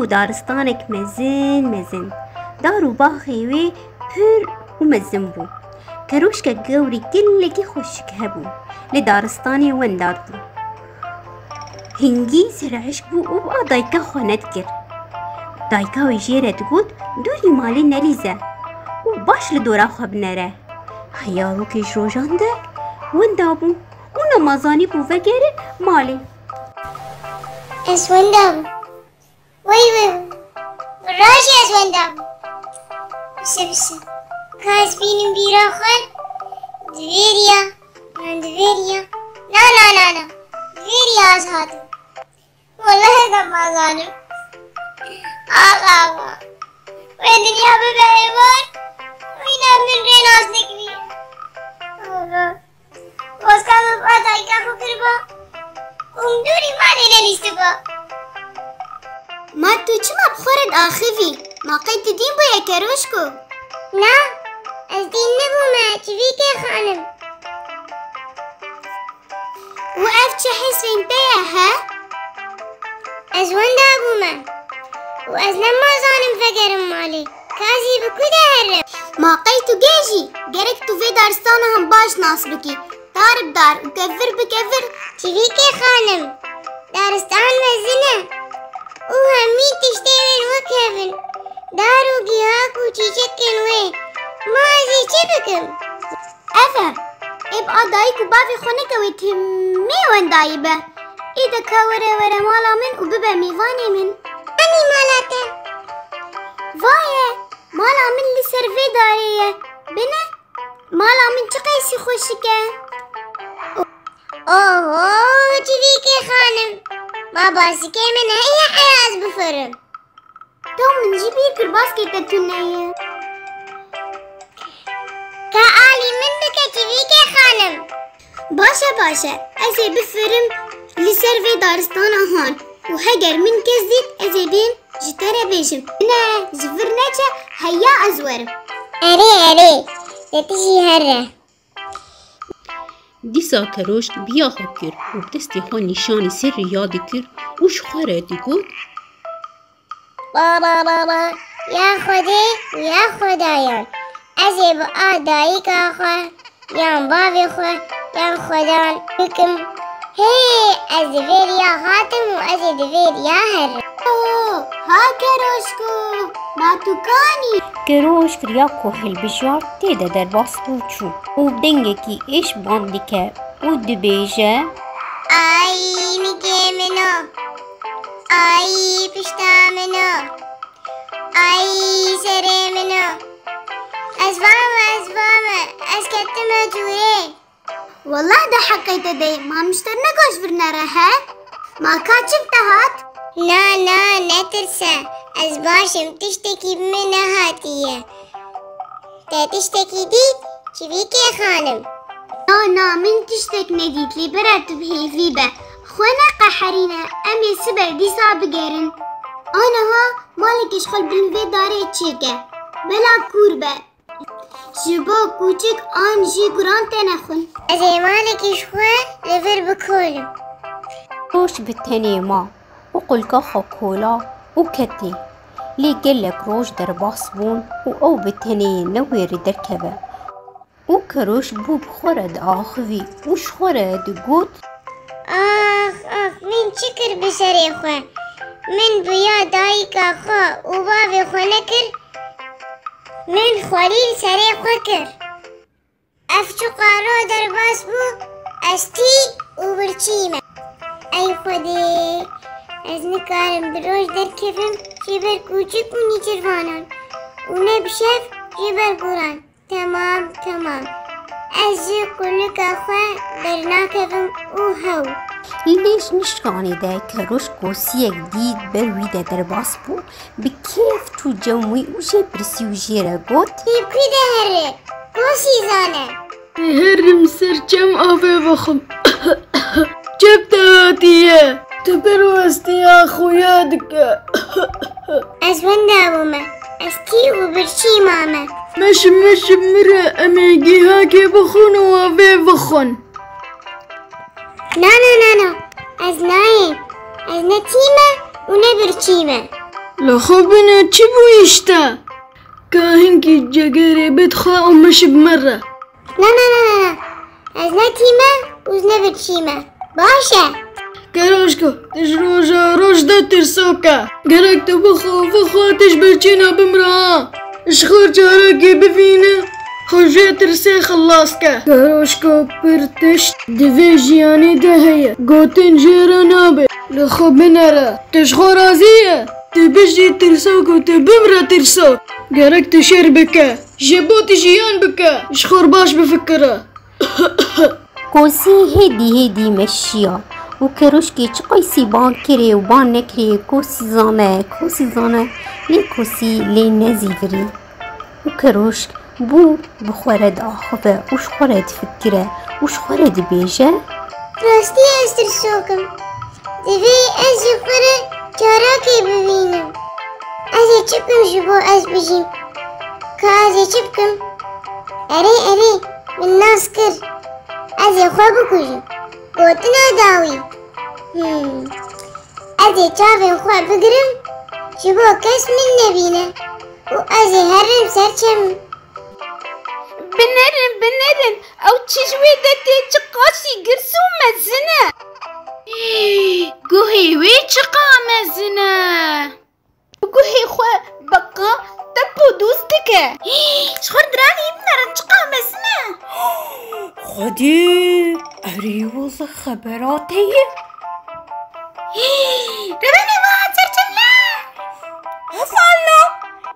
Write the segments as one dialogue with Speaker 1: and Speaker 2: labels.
Speaker 1: بو دارستانك مزن مزن دارو باخي وي پر ومزن بو كروشكا قوري كلكي خوشك هبو لدارستاني وين داربو هنگي سرعشك بو وبقى دايكا خوانت كر دايكا ويجيرة تقول دوري مالي نريزة وباش لدورا خواب نره خيالو كيش روجان ده وين دابو ونمازاني بو فكر مالي
Speaker 2: اسوندم وي راشي اسوندم بس كاس بينم بيراخن دويريا من دويريا لا دويريا أزهاتو والله كما ظالم آقا والدنيا ببعيبان وينا من ريناس نكبير آقا واسكا ببقى دايكا خكربا ومدوري مالي نليستبا
Speaker 3: ما تو چما بخورد آخوی ما قید دین بو یا کروشکو
Speaker 2: نا از دین نبوما چوی که خانم
Speaker 3: و اف چه حسین تیه ها؟
Speaker 2: از وندا بوما و از لما ظالم فقرم مالي كازي بكو دهرب
Speaker 3: ما قيتو جيجي جرك تو في دارستان هم باش ناس بكي دار بدار وكفر بكفر
Speaker 2: تفيكي خانم دارستان مزنة وهمي تشتغل وكفن دارو جيهاكو تشكن وي ما زي بكم
Speaker 3: افهم ابقى دايكو بافي خونك ويتهمي وين دايبه اذا كورة ورا مالا من وببا ميفاني من
Speaker 2: أني مالاتا
Speaker 3: وايه مالا من اللي سرفي داريه بنا مالا من چقيسي خوشكه
Speaker 2: اوه تفيكي خانم ما باسكي من هي حياز بفرم
Speaker 3: تو من جيبي كرباس كي تتنيه
Speaker 2: كآلي من بك تفيكي خانم
Speaker 3: باشا ازي بفرم لسرفي دارستان هان وهجر من كزديت ازي بين جترى بيجم انا زفرناچا هيا ازور
Speaker 2: اري تتشي هره
Speaker 1: دیسا کروشک بیا خو کر و بدستی خو نشانی سر یاد کر وش خوره دیگود
Speaker 2: بابا يا خدي ويا خدايان ازي بقى دايك اخوة يان بابي اخوة يان خدان بكم هي ازفير يا خاتم وازي دفير يا هر
Speaker 3: ها كروشكو ما تكاني
Speaker 1: کروشک ریا کوهل بجار تیده در باس بوچو و بدنگه کی ایش باندیکه و دبیجه
Speaker 2: اي نجي منو اي پشتا منو اي سري منو ازفامه اسكتم جوي
Speaker 3: والله ده حقيت دي ما مشترنا كوش برنارها ما كاتشب تهات
Speaker 2: لا نترسى ازباشم تشتكي منها هاتية تشتكي دي شبيكي خانم
Speaker 3: نا من تشتك نديت لي برات بهي فيبا خونا قحرينا امي سبر دي صعب جارن انا ها مالك اشخل بالفي داري تشيكا بلا كوربا جبا كوچك آن جي قران تنخون
Speaker 2: ازي مالك اشخوان لفر بكولم
Speaker 1: روش بالتاني ما وقل كخو كولا وكتي لي قلك روش در باصبون او بالتاني نوير دركبه وكروش بو بخورد آخوي وش خورد قوت
Speaker 2: آخ من شكر بسري خوا من بيا دايك خوا وبابي خوا نكر من خليل سري خكر أفتو قارو در باس بو أستي وبرشيمة أي خدي از نكارم بروش در كفم جبر كوچك ونيچروانان ونبشف جبر قران تمام از كلك أخوة درنا كفم وهو
Speaker 1: ليش نشكاني دا كروش كوسية جديد بروي دا در باس بو بكيف تو جموي وجي برسي وجيرا قوت
Speaker 2: يبكي دهره كوسي زانه
Speaker 4: هرم سرچم آفه بخم جبت هاتيه تبروستي يا خويا دكا
Speaker 2: أزوان داوما أستي وبرشي ماما
Speaker 4: مش مرة أميجي هاكي بخون وافي بخون
Speaker 2: لا أزنايم أزنتيمة ونبرشيمة
Speaker 4: لخبنا چی بویشتا؟ که هنگی جگره بدخوا امش بمره.
Speaker 2: نه از نه تیمه وز نبرچیمه باشه.
Speaker 4: کروشکو تش روش دا ترسوکا گرک تو بخوا تش برچینا بمرا اشخور جارکی بفینه خوشی ترسی خلاص که کروشکو پرتش دوی جیانی ده هیا گوتن جیرا نابه لخو بنره تشخو رازیه تبشی ترسوکو تبمرا ترسوک گرک تشیر بکه جبو تجیان بکه اشخور باش بفکره
Speaker 1: کوسی هدی مشیا و کروشکی چقای بان کری و بان نکری کوسی زانه لی کوسی لی نزیوری و کروشک بو بخورد آخوه وش خورد فکره وش خورد بیجه
Speaker 2: راستی از ترسوکم دوی از خوره جاراکی ببینم از چپکم شبو از بجیم که از چپکم اره من ناس کر از خواه بکجم گوتنا داوی از چاوین خواه بگرم شبو کس من نبینه و از هرم سرچم
Speaker 3: بنرن او چشوی دتی چقاسی گرسو مزنه گوهی وی چقا مزنه گوهی خواه بقا تبو دوستکه شخور درانی بنرن چقا مزنه
Speaker 1: خودی اریوز خبراتی
Speaker 3: ربنی ما چرچن لا حصالو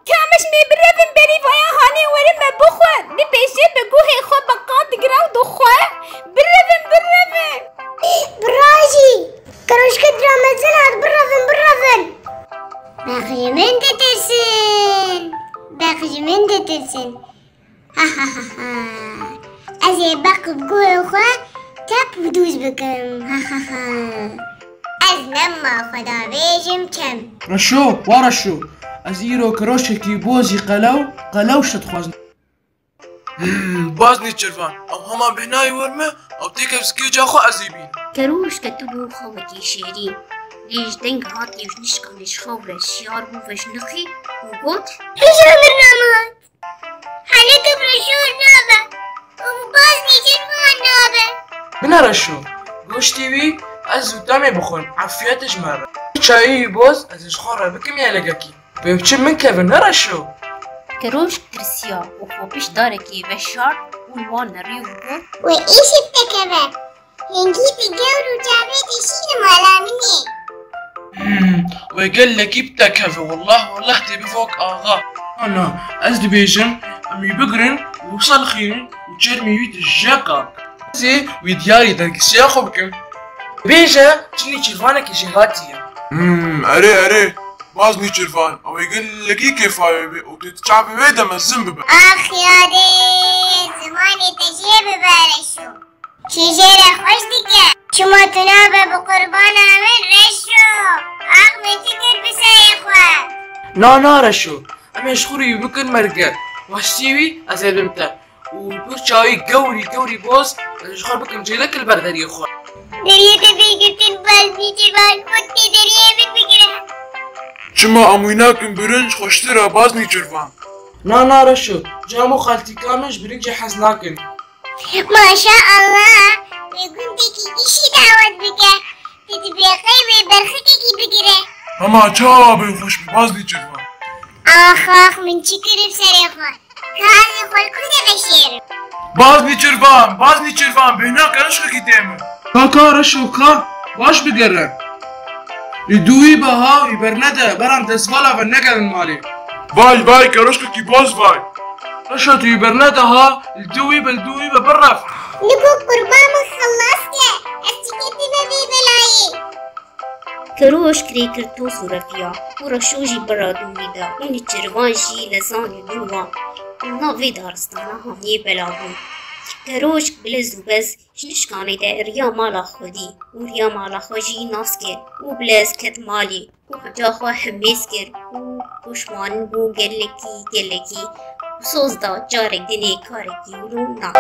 Speaker 3: کامش می برفن بری ویا هانی ورم بخور دی پیشه بگوهی خو بقا دگراو دو خواه برفن
Speaker 2: براجی کروشک درامزن هاد برفن بخش من ترسن از بقب گوه خواه تب و دوز بکم از نما خدا بیجم کم
Speaker 5: رشو از ایرو کروشکی بوزی قلو شد خوازن
Speaker 6: باز نیچرفان او هما بهنای ورمه او تیکه بسکیو جا خو عزیبین
Speaker 1: کروش کتبو خوتی شیری لیش دنگ هاتیوش نشکانش خوره شیار بوش نخی و گوت
Speaker 2: رشو برنامه حالا که برشور نابه و باز نیچرفان نابه
Speaker 6: بنا رشو گوشتیوی از زودتامه بخون عفیتش مره چایی باز ازش خوره بکم یالگاکی بچه من کبن نرشو
Speaker 1: کروش ترسیا و خوبش داره که بشار اونوان ریو گوت
Speaker 2: و ایش بتکبه هنگی تگور و جابه تشین مالامنه
Speaker 6: وقال لك بتكفى والله تبي فوق آغا أنا أزد بيجن أمي بقرن وصل خيرن وتشرمي ويد الجاكا زي ويدياري داك السياخو بكم بيجا تشني تشيفانك جهاتي
Speaker 7: أري باز نيشرفان أو يقول لك كيف وتتشعب بيدا ما الزنب
Speaker 2: آخ يا دي زماني تجيب بارشو شجرة خوش دكا شما تنابه بقربانا من رشو آخ من تكر بسا إخوان
Speaker 6: نا رشو أمي شخوري بكن مرقا وحسيوي أزيد بمتا وبرشاوي قوري بوز شخور بكن جيلك البردر يا إخوان
Speaker 2: دريه تفكر باز نيشرفان فتي دريه بفكرة
Speaker 7: شما أمويناكم برنج خوشترا باز نيشرفان
Speaker 6: نا رشو جامو خالتي كامش برنج حزناكن
Speaker 2: ما شاء الله يقول تكي إشي دعوت بك تتبقي وبرختكي بقرة
Speaker 7: أما جابي خوش باز نيشرفان
Speaker 2: آخ من شكر بسر إخوان كهذا خل كده بشير
Speaker 7: باز نيشرفان بهناك أشخي كتامر
Speaker 6: كاكا رشو باش بقرن لدوي بها يبرنده برام تسفالا فالنقل المالي
Speaker 7: باي كروشكي باز باي
Speaker 6: رشو يبرنده ها الدوي ببرف
Speaker 2: نبو قربان خلصت أستكتب بي بلاي
Speaker 1: کروش کری کرتو سورفیا و رشوجی برادو میدا اونی چروان جی لزانی دونوا ناوی دارستانا همی بلابون کروش بلز و بز جنشکانی ده ریا مالا خودی و ریا مالا خوشی ناس کر و بلز کت مالی و جا خواه همیز کر و پشمان بو گلکی و سوز دا جارک دینه کارکی رو ناک